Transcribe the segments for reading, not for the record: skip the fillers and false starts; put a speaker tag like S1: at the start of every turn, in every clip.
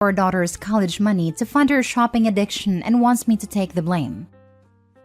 S1: her daughter's college money to fund her shopping addiction and wants me to take the blame.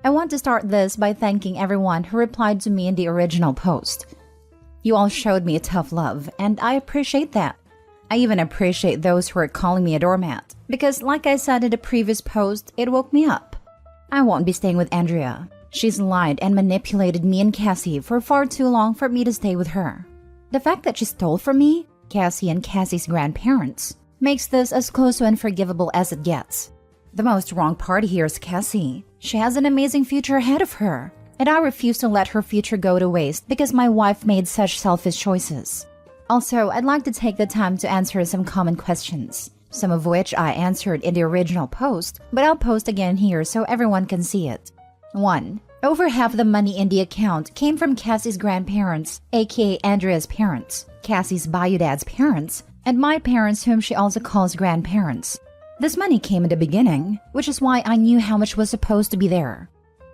S1: I want to start this by thanking everyone who replied to me in the original post. You all showed me a tough love, and I appreciate that. I even appreciate those who are calling me a doormat, because like I said in the previous post, it woke me up. I won't be staying with Andrea. She's lied and manipulated me and Cassie for far too long for me to stay with her. The fact that she stole from me, Cassie and Cassie's grandparents, makes this as close to unforgivable as it gets. The most wrong part here is Cassie. She has an amazing future ahead of her, and I refuse to let her future go to waste because my wife made such selfish choices. Also, I'd like to take the time to answer some common questions, some of which I answered in the original post, but I'll post again here so everyone can see it. 1. Over half the money in the account came from Cassie's grandparents, aka Andrea's parents, Cassie's bio dad's parents, and my parents, whom she also calls grandparents. This money came in the beginning, which is why I knew how much was supposed to be there.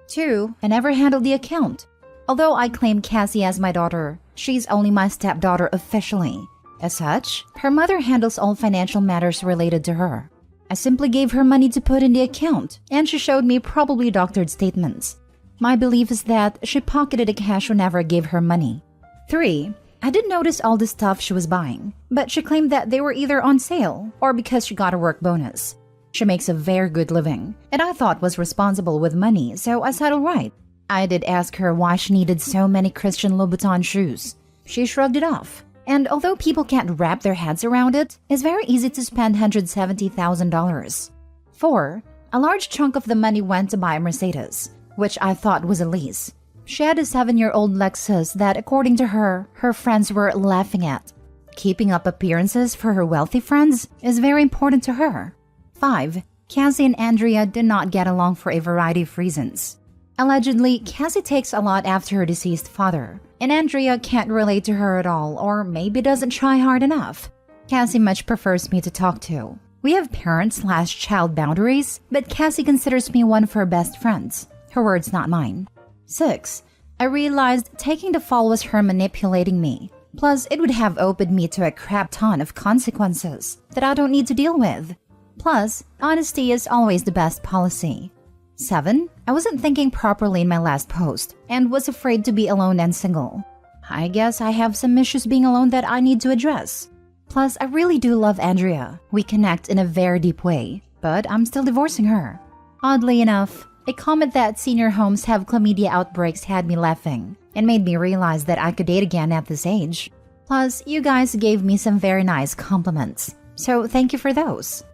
S1: 2. I never handled the account. Although I claim Cassie as my daughter, she's only my stepdaughter officially. As such, her mother handles all financial matters related to her. I simply gave her money to put in the account, and she showed me probably doctored statements. My belief is that she pocketed the cash whenever I gave her money. 3. I did notice all the stuff she was buying, but she claimed that they were either on sale or because she got a work bonus. She makes a very good living, and I thought was responsible with money, so I said alright. I did ask her why she needed so many Christian Louboutin shoes. She shrugged it off, and although people can't wrap their heads around it, it's very easy to spend $170,000. 4. A large chunk of the money went to buy a Mercedes, which I thought was a lease. She had a 7-year-old Lexus that, according to her, her friends were laughing at. Keeping up appearances for her wealthy friends is very important to her. 5. Cassie and Andrea did not get along for a variety of reasons. Allegedly, Cassie takes a lot after her deceased father, and Andrea can't relate to her at all, or maybe doesn't try hard enough. Cassie much prefers me to talk to. We have parent/child boundaries, but Cassie considers me one of her best friends. Her words, not mine. 6. I realized taking the fall was her manipulating me. Plus, it would have opened me to a crap ton of consequences that I don't need to deal with. Plus, honesty is always the best policy. 7. I wasn't thinking properly in my last post and was afraid to be alone and single. I guess I have some issues being alone that I need to address. Plus, I really do love Andrea. We connect in a very deep way, but I'm still divorcing her. Oddly enough, a comment that senior homes have chlamydia outbreaks had me laughing and made me realize that I could date again at this age. Plus, you guys gave me some very nice compliments, so thank you for those.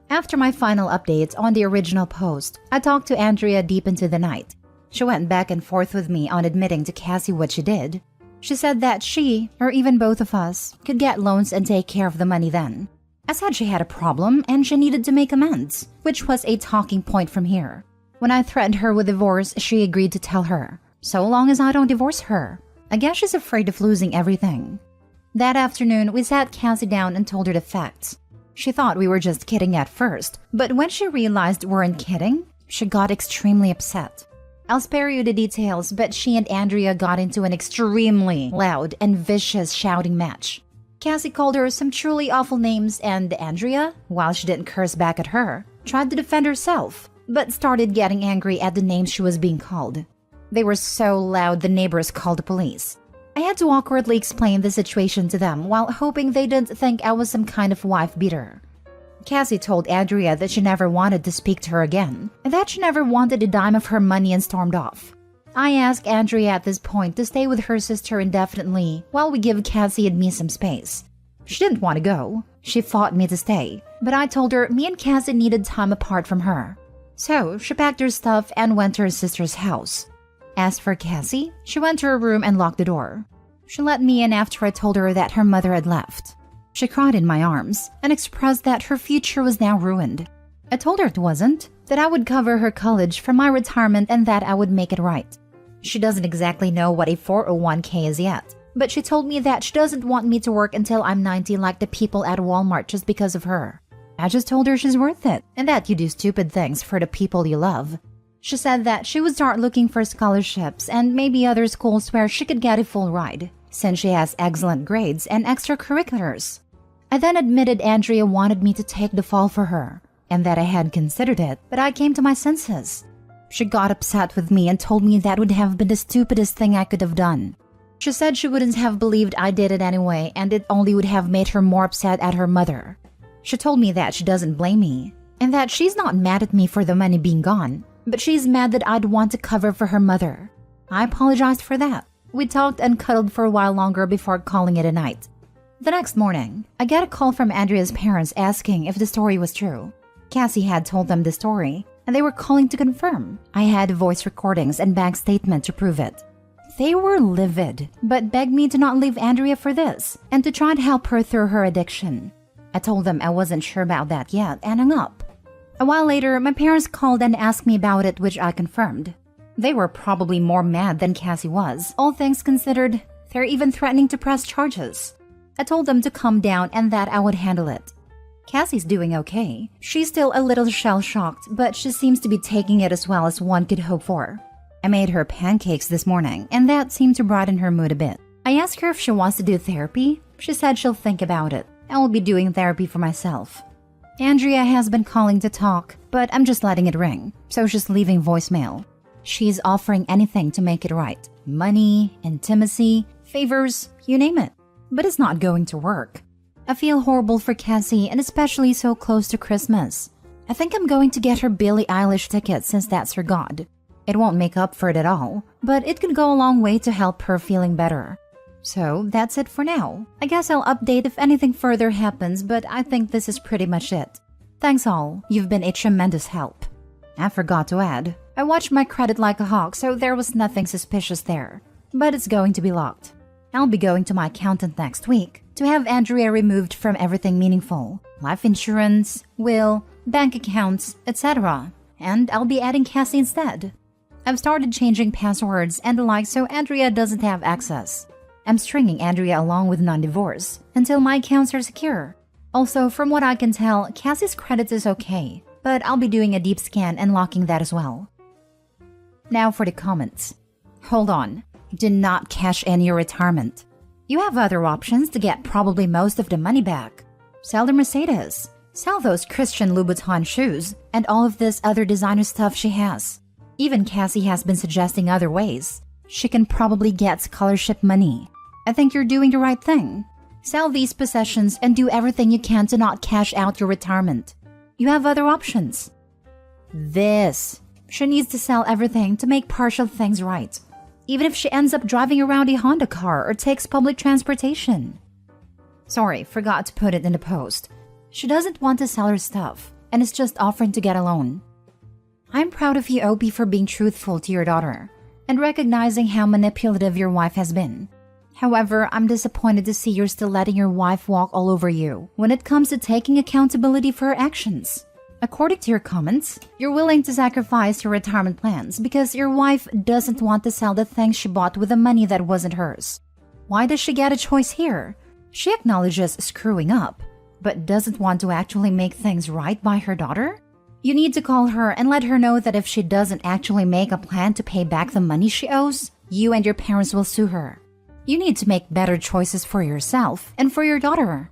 S1: After my final updates on the original post, I talked to Andrea deep into the night. She went back and forth with me on admitting to Cassie what she did. She said that she, or even both of us, could get loans and take care of the money then. I said she had a problem and she needed to make amends, which was a talking point from here. When I threatened her with divorce, she agreed to tell her, so long as I don't divorce her. I guess she's afraid of losing everything. That afternoon, we sat Cassie down and told her the facts. She thought we were just kidding at first, but when she realized we weren't kidding, she got extremely upset. I'll spare you the details, but she and Andrea got into an extremely loud and vicious shouting match. Cassie called her some truly awful names, and Andrea, while she didn't curse back at her, tried to defend herself, but started getting angry at the names she was being called. They were so loud the neighbors called the police. I had to awkwardly explain the situation to them while hoping they didn't think I was some kind of wife beater. Cassie told Andrea that she never wanted to speak to her again, and that she never wanted a dime of her money and stormed off. I asked Andrea at this point to stay with her sister indefinitely while we give Cassie and me some space. She didn't want to go. She fought me to stay, but I told her me and Cassie needed time apart from her. So she packed her stuff and went to her sister's house. As for Cassie, she went to her room and locked the door. She let me in after I told her that her mother had left. She cried in my arms and expressed that her future was now ruined. I told her it wasn't, that I would cover her college from my retirement and that I would make it right. She doesn't exactly know what a 401k is yet, but she told me that she doesn't want me to work until I'm 90 like the people at Walmart just because of her. I just told her she's worth it and that you do stupid things for the people you love. She said that she would start looking for scholarships and maybe other schools where she could get a full ride, since she has excellent grades and extracurriculars. I then admitted Andrea wanted me to take the fall for her, and that I had considered it, but I came to my senses. She got upset with me and told me that would have been the stupidest thing I could have done. She said she wouldn't have believed I did it anyway, and it only would have made her more upset at her mother. She told me that she doesn't blame me, and that she's not mad at me for the money being gone, but she's mad that I'd want to cover for her mother. I apologized for that. We talked and cuddled for a while longer before calling it a night. The next morning, I get a call from Andrea's parents asking if the story was true. Cassie had told them the story, and they were calling to confirm. I had voice recordings and bank statement to prove it. They were livid, but begged me to not leave Andrea for this, and to try and help her through her addiction. I told them I wasn't sure about that yet, and hung up. A while later, my parents called and asked me about it, which I confirmed. They were probably more mad than Cassie was. All things considered, they're even threatening to press charges. I told them to calm down and that I would handle it. Cassie's doing okay. She's still a little shell-shocked, but she seems to be taking it as well as one could hope for. I made her pancakes this morning, and that seemed to brighten her mood a bit. I asked her if she wants to do therapy. She said she'll think about it. I will be doing therapy for myself. Andrea has been calling to talk, but I'm just letting it ring, so she's leaving voicemail. She's offering anything to make it right. Money, intimacy, favors, you name it. But it's not going to work. I feel horrible for Cassie, and especially so close to Christmas. I think I'm going to get her Billie Eilish ticket since that's her god. It won't make up for it at all, but it could go a long way to help her feeling better. So that's it for now. I guess I'll update if anything further happens, but I think this is pretty much it. Thanks all, you've been a tremendous help. I forgot to add, I watched my credit like a hawk, so there was nothing suspicious there. But it's going to be locked. I'll be going to my accountant next week to have Andrea removed from everything meaningful. Life insurance, will, bank accounts, etc. And I'll be adding Cassie instead. I've started changing passwords and the like so Andrea doesn't have access. I'm stringing Andrea along with non-divorce until my accounts are secure. Also, from what I can tell, Cassie's credit is okay, but I'll be doing a deep scan and locking that as well. Now for the comments. Hold on. Do not cash in your retirement. You have other options to get probably most of the money back. Sell the Mercedes. Sell those Christian Louboutin shoes and all of this other designer stuff she has. Even Cassie has been suggesting other ways. She can probably get scholarship money. I think you're doing the right thing. Sell these possessions and do everything you can to not cash out your retirement. You have other options. She needs to sell everything to make partial things right. Even if she ends up driving around a Honda car or takes public transportation. Sorry, forgot to put it in the post. She doesn't want to sell her stuff and is just offering to get a loan. I'm proud of you, Opie, for being truthful to your daughter and recognizing how manipulative your wife has been. However, I'm disappointed to see you're still letting your wife walk all over you when it comes to taking accountability for her actions. According to your comments, you're willing to sacrifice your retirement plans because your wife doesn't want to sell the things she bought with the money that wasn't hers. Why does she get a choice here? She acknowledges screwing up, but doesn't want to actually make things right by her daughter? You need to call her and let her know that if she doesn't actually make a plan to pay back the money she owes, you and your parents will sue her. You need to make better choices for yourself and for your daughter.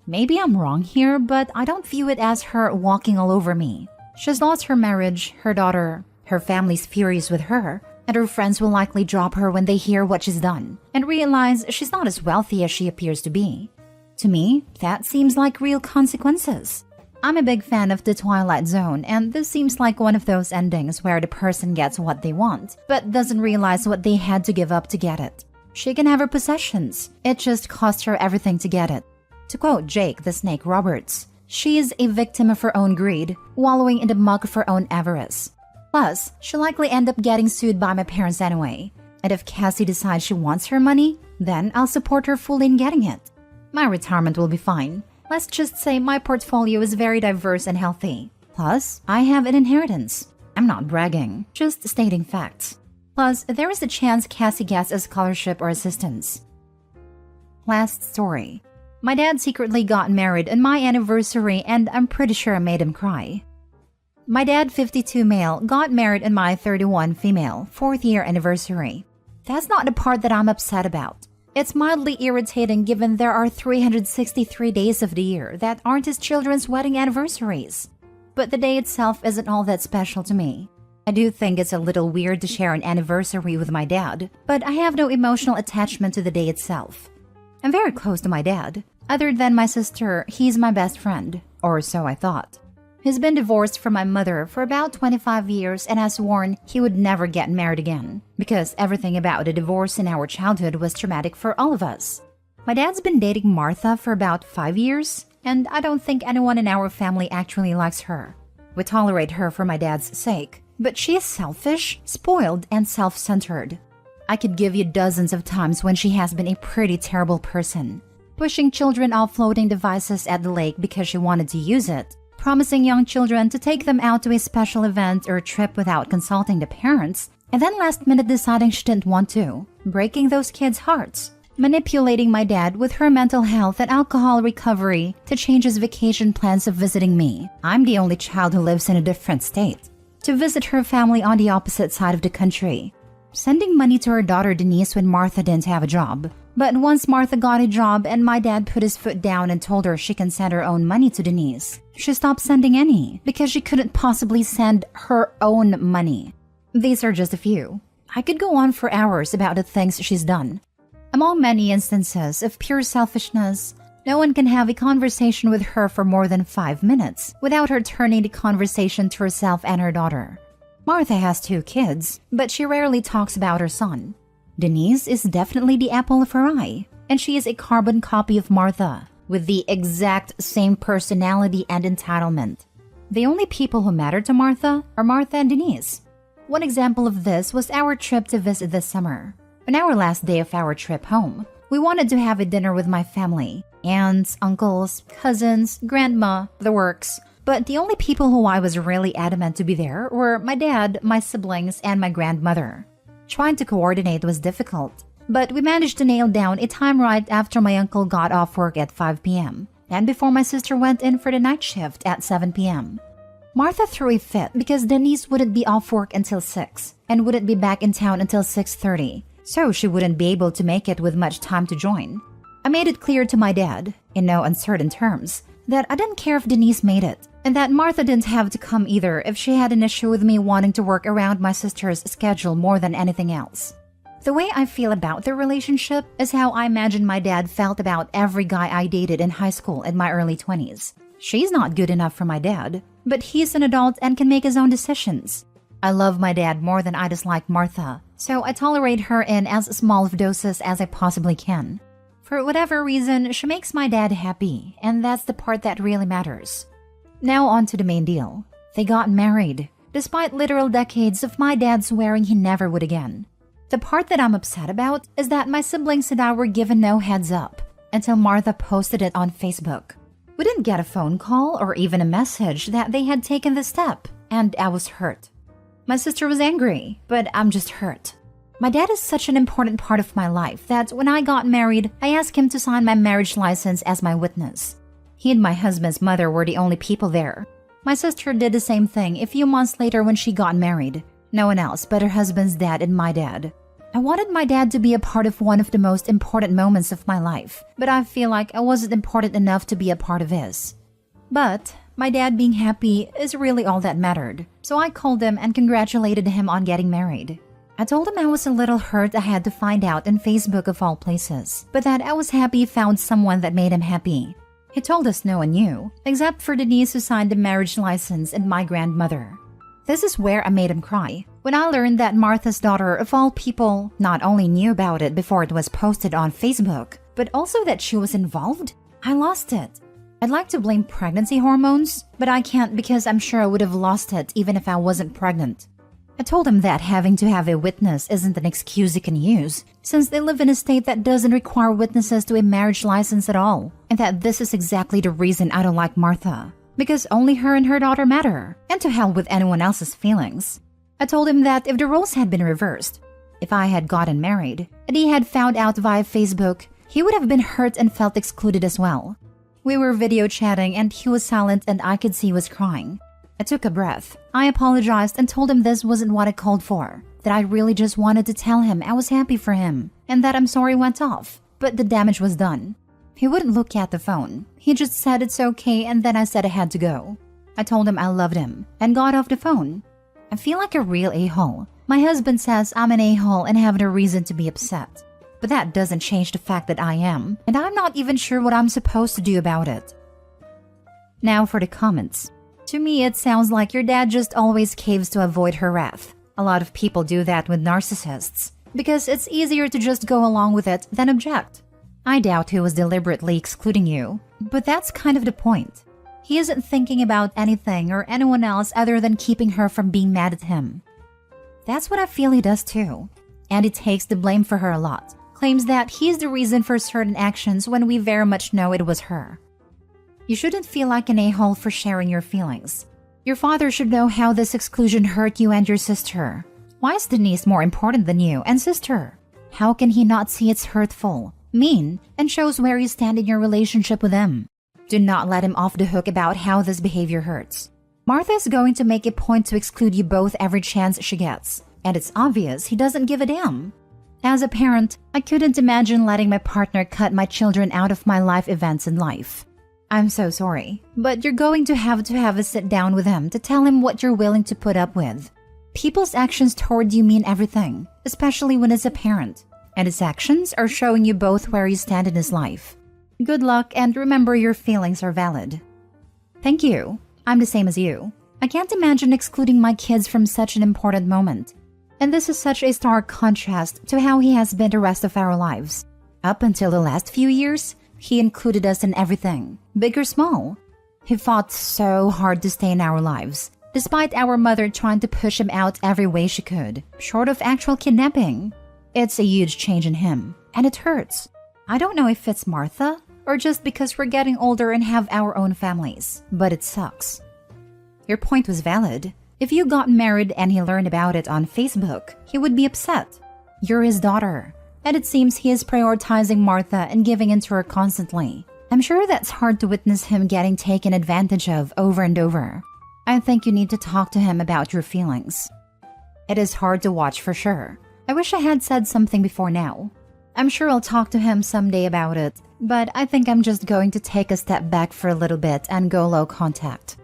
S1: Maybe I'm wrong here, but I don't view it as her walking all over me. She's lost her marriage, her daughter, her family's furious with her, and her friends will likely drop her when they hear what she's done and realize she's not as wealthy as she appears to be. To me, that seems like real consequences. I'm a big fan of The Twilight Zone, and this seems like one of those endings where the person gets what they want, but doesn't realize what they had to give up to get it. She can have her possessions. It just cost her everything to get it. To quote Jake the Snake Roberts, she is a victim of her own greed, wallowing in the muck of her own avarice. Plus, she'll likely end up getting sued by my parents anyway. And if Cassie decides she wants her money, then I'll support her fully in getting it. My retirement will be fine. Let's just say my portfolio is very diverse and healthy. Plus, I have an inheritance. I'm not bragging, just stating facts. Plus, there is a chance Cassie gets a scholarship or assistance. Last story. My dad secretly got married on my anniversary and I'm pretty sure I made him cry. My dad, 52 male, got married on my 31 female, 4th year anniversary. That's not the part that I'm upset about. It's mildly irritating given there are 363 days of the year that aren't his children's wedding anniversaries. But the day itself isn't all that special to me. I do think it's a little weird to share an anniversary with my dad, but I have no emotional attachment to the day itself. I'm very close to my dad. Other than my sister, he's my best friend, or so I thought. He's been divorced from my mother for about 25 years and has sworn he would never get married again, because everything about the divorce in our childhood was traumatic for all of us. My dad's been dating Martha for about 5 years, and I don't think anyone in our family actually likes her. We tolerate her for my dad's sake, but she is selfish, spoiled, and self-centered. I could give you dozens of times when she has been a pretty terrible person, pushing children off floating devices at the lake because she wanted to use it, promising young children to take them out to a special event or trip without consulting the parents, and then last minute deciding she didn't want to, breaking those kids' hearts, manipulating my dad with her mental health and alcohol recovery to change his vacation plans of visiting me. I'm the only child who lives in a different state, to visit her family on the opposite side of the country, sending money to her daughter Denise when Martha didn't have a job. But once Martha got a job and my dad put his foot down and told her she can send her own money to Denise, she stopped sending any because she couldn't possibly send her own money. These are just a few. I could go on for hours about the things she's done. Among many instances of pure selfishness, no one can have a conversation with her for more than 5 minutes without her turning the conversation to herself and her daughter. Martha has 2 kids, but she rarely talks about her son. Denise is definitely the apple of her eye, and she is a carbon copy of Martha, with the exact same personality and entitlement. The only people who matter to Martha are Martha and Denise. One example of this was our trip to visit this summer. On our last day of our trip home, we wanted to have a dinner with my family, aunts, uncles, cousins, grandma, the works. But the only people who I was really adamant to be there were my dad, my siblings, and my grandmother. Trying to coordinate was difficult, but we managed to nail down a time right after my uncle got off work at 5 p.m. and before my sister went in for the night shift at 7 p.m. Martha threw a fit because Denise wouldn't be off work until 6 and wouldn't be back in town until 6:30, so she wouldn't be able to make it with much time to join. I made it clear to my dad, in no uncertain terms, that I didn't care if Denise made it, and that Martha didn't have to come either if she had an issue with me wanting to work around my sister's schedule more than anything else. The way I feel about their relationship is how I imagine my dad felt about every guy I dated in high school in my early 20s. She's not good enough for my dad, but he's an adult and can make his own decisions. I love my dad more than I dislike Martha, so I tolerate her in as small of doses as I possibly can. For whatever reason, she makes my dad happy, and that's the part that really matters. Now on to the main deal. They got married, despite literal decades of my dad swearing he never would again. The part that I'm upset about is that my siblings and I were given no heads up until Martha posted it on Facebook. We didn't get a phone call or even a message that they had taken the step, and I was hurt. My sister was angry, but I'm just hurt. My dad is such an important part of my life that when I got married, I asked him to sign my marriage license as my witness. He and my husband's mother were the only people there. My sister did the same thing a few months later when she got married. No one else but her husband's dad and my dad. I wanted my dad to be a part of one of the most important moments of my life, but I feel like I wasn't important enough to be a part of his. But my dad being happy is really all that mattered, so I called him and congratulated him on getting married. I told him I was a little hurt I had to find out on Facebook of all places, but that I was happy he found someone that made him happy. He told us no one knew, except for Denise who signed the marriage license and my grandmother. This is where I made him cry, when I learned that Martha's daughter of all people not only knew about it before it was posted on Facebook, but also that she was involved. I lost it. I'd like to blame pregnancy hormones, but I can't because I'm sure I would have lost it even if I wasn't pregnant. I told him that having to have a witness isn't an excuse he can use, since they live in a state that doesn't require witnesses to a marriage license at all, and that this is exactly the reason I don't like Martha, because only her and her daughter matter, and to hell with anyone else's feelings. I told him that if the roles had been reversed, if I had gotten married, and he had found out via Facebook, he would have been hurt and felt excluded as well. We were video chatting and he was silent and I could see he was crying. I took a breath. I apologized and told him this wasn't what I called for, that I really just wanted to tell him I was happy for him, and that I'm sorry went off, but the damage was done. He wouldn't look at the phone. He just said it's okay, and then I said I had to go. I told him I loved him and got off the phone. I feel like a real a-hole. My husband says I'm an a-hole and have no reason to be upset. But that doesn't change the fact that I am, and I'm not even sure what I'm supposed to do about it. Now for the comments. To me, it sounds like your dad just always caves to avoid her wrath. A lot of people do that with narcissists, because it's easier to just go along with it than object. I doubt he was deliberately excluding you, but that's kind of the point. He isn't thinking about anything or anyone else other than keeping her from being mad at him. That's what I feel he does too. And he takes the blame for her a lot. Claims that he's the reason for certain actions when we very much know it was her. You shouldn't feel like an a-hole for sharing your feelings. Your father should know how this exclusion hurt you and your sister. Why is Denise more important than you and sister? How can he not see it's hurtful, mean, and shows where you stand in your relationship with him? Do not let him off the hook about how this behavior hurts. Martha is going to make a point to exclude you both every chance she gets, and it's obvious he doesn't give a damn. As a parent, I couldn't imagine letting my partner cut my children out of my life events in life. I'm so sorry, but you're going to have a sit down with him to tell him what you're willing to put up with. People's actions toward you mean everything, especially when it's a parent, and his actions are showing you both where you stand in his life. Good luck, and remember your feelings are valid. Thank you. I'm the same as you. I can't imagine excluding my kids from such an important moment. And this is such a stark contrast to how he has been the rest of our lives. Up until the last few years, he included us in everything, big or small. He fought so hard to stay in our lives, despite our mother trying to push him out every way she could, short of actual kidnapping. It's a huge change in him, and it hurts. I don't know if it's Martha, or just because we're getting older and have our own families, but it sucks. Your point was valid. If you got married and he learned about it on Facebook, he would be upset. You're his daughter, and it seems he is prioritizing Martha and giving in to her constantly. I'm sure that's hard to witness him getting taken advantage of over and over. I think you need to talk to him about your feelings. It is hard to watch for sure. I wish I had said something before now. I'm sure I'll talk to him someday about it, but I think I'm just going to take a step back for a little bit and go low contact.